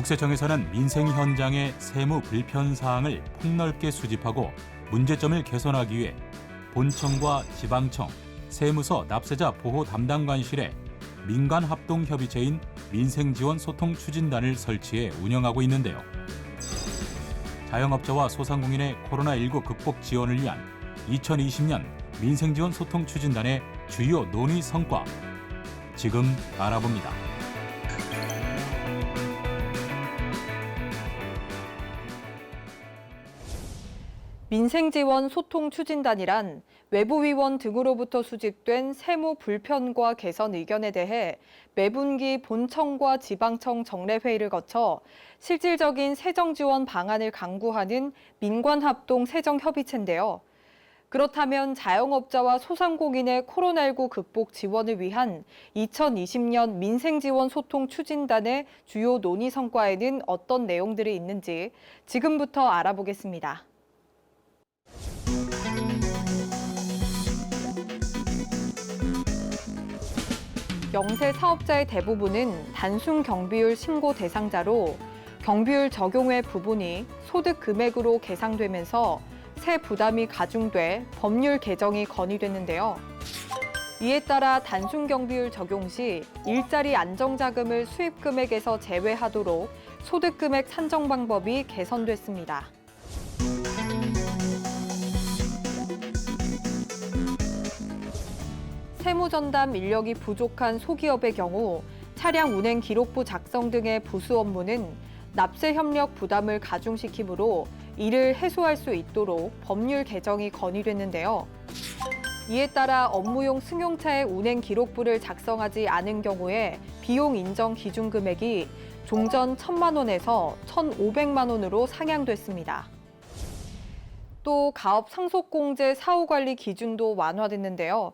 국세청에서는 민생 현장의 세무 불편 사항을 폭넓게 수집하고 문제점을 개선하기 위해 본청과 지방청, 세무서 납세자 보호 담당관실에 민간 합동 협의체인 민생지원소통추진단을 설치해 운영하고 있는데요. 자영업자와 소상공인의 코로나19 극복 지원을 위한 2020년 민생지원소통추진단의 주요 논의 성과, 지금 알아봅니다. 민생지원 소통추진단이란 외부위원 등으로부터 수집된 세무 불편과 개선 의견에 대해 매분기 본청과 지방청 정례회의를 거쳐 실질적인 세정지원 방안을 강구하는 민관합동 세정협의체인데요. 그렇다면 자영업자와 소상공인의 코로나19 극복 지원을 위한 2020년 민생지원 소통 추진단의 주요 논의 성과에는 어떤 내용들이 있는지 지금부터 알아보겠습니다. 영세 사업자의 대부분은 단순 경비율 신고 대상자로 경비율 적용외 부분이 소득 금액으로 계상되면서 세 부담이 가중돼 법률 개정이 건의됐는데요. 이에 따라 단순 경비율 적용 시 일자리 안정자금을 수입 금액에서 제외하도록 소득 금액 산정 방법이 개선됐습니다. 세무전담 인력이 부족한 소기업의 경우 차량 운행 기록부 작성 등의 부수 업무는 납세 협력 부담을 가중시키므로 이를 해소할 수 있도록 법률 개정이 건의됐는데요. 이에 따라 업무용 승용차의 운행 기록부를 작성하지 않은 경우에 비용 인정 기준 금액이 종전 1,000만 원에서 1,500만 원으로 상향됐습니다. 또 가업 상속공제 사후관리 기준도 완화됐는데요.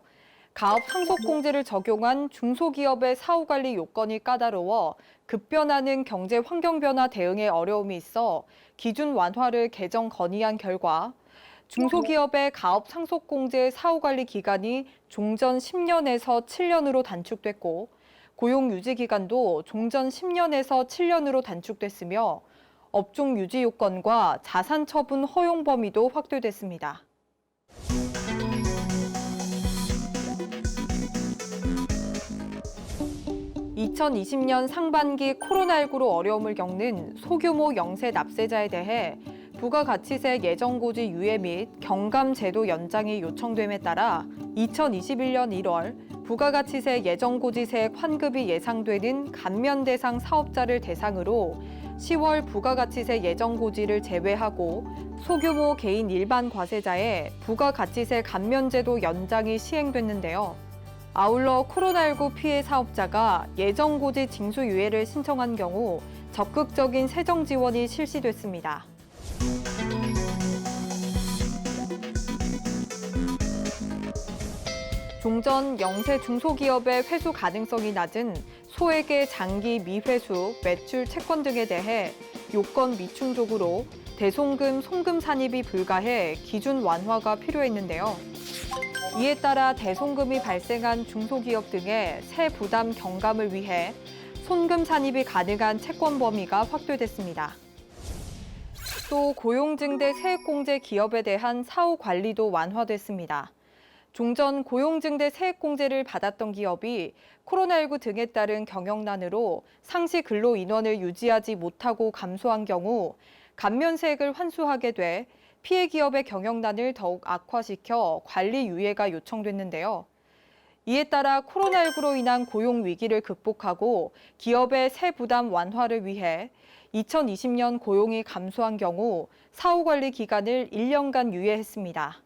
가업 상속공제를 적용한 중소기업의 사후관리 요건이 까다로워 급변하는 경제 환경 변화 대응에 어려움이 있어 기준 완화를 개정 건의한 결과 중소기업의 가업 상속공제 사후관리 기간이 종전 10년에서 7년으로 단축됐고 고용 유지 기간도 종전 10년에서 7년으로 단축됐으며 업종 유지 요건과 자산 처분 허용 범위도 확대됐습니다. (2020년) 상반기 코로나19로 어려움을 겪는 소규모 영세 납세자에 대해 부가가치세 예정고지 유예 및 경감제도 연장이 요청됨에 따라 2021년 1월 부가가치세 예정고지세 환급이 예상되는 감면 대상 사업자를 대상으로 10월 부가가치세 예정고지를 제외하고 소규모 개인 일반 과세자의 부가가치세 감면제도 연장이 시행됐는데요. 아울러 코로나19 피해 사업자가 예정고지 징수유예를 신청한 경우 적극적인 세정 지원이 실시됐습니다. 종전 영세 중소기업의 회수 가능성이 낮은 소액의 장기 미회수, 매출 채권 등에 대해 요건 미충족으로 대송금, 송금 산입이 불가해 기준 완화가 필요했는데요. 이에 따라 대송금이 발생한 중소기업 등의 세 부담 경감을 위해 손금 산입이 가능한 채권 범위가 확대됐습니다. 또 고용증대 세액공제 기업에 대한 사후 관리도 완화됐습니다. 종전 고용증대 세액공제를 받았던 기업이 코로나19 등에 따른 경영난으로 상시 근로 인원을 유지하지 못하고 감소한 경우 감면세액을 환수하게 돼 피해 기업의 경영난을 더욱 악화시켜 관리 유예가 요청됐는데요. 이에 따라 코로나19로 인한 고용 위기를 극복하고 기업의 세 부담 완화를 위해 2020년 고용이 감소한 경우 사후관리 기간을 1년간 유예했습니다.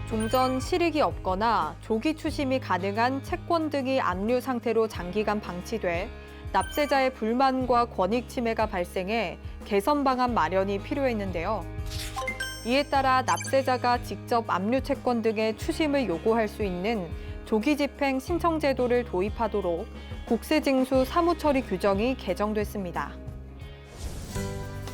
종전 실익이 없거나 조기 추심이 가능한 채권 등이 압류 상태로 장기간 방치돼 납세자의 불만과 권익 침해가 발생해 개선 방안 마련이 필요했는데요. 이에 따라 납세자가 직접 압류 채권 등의 추심을 요구할 수 있는 조기 집행 신청 제도를 도입하도록 국세징수 사무처리 규정이 개정됐습니다.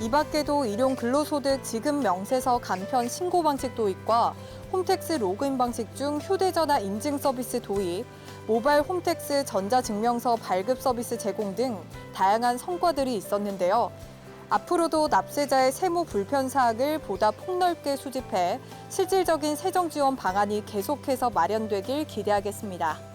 이 밖에도 일용 근로소득 지급 명세서 간편 신고 방식 도입과 홈택스 로그인 방식 중 휴대전화 인증 서비스 도입, 모바일 홈택스 전자증명서 발급 서비스 제공 등 다양한 성과들이 있었는데요. 앞으로도 납세자의 세무 불편 사항을 보다 폭넓게 수집해 실질적인 세정 지원 방안이 계속해서 마련되길 기대하겠습니다.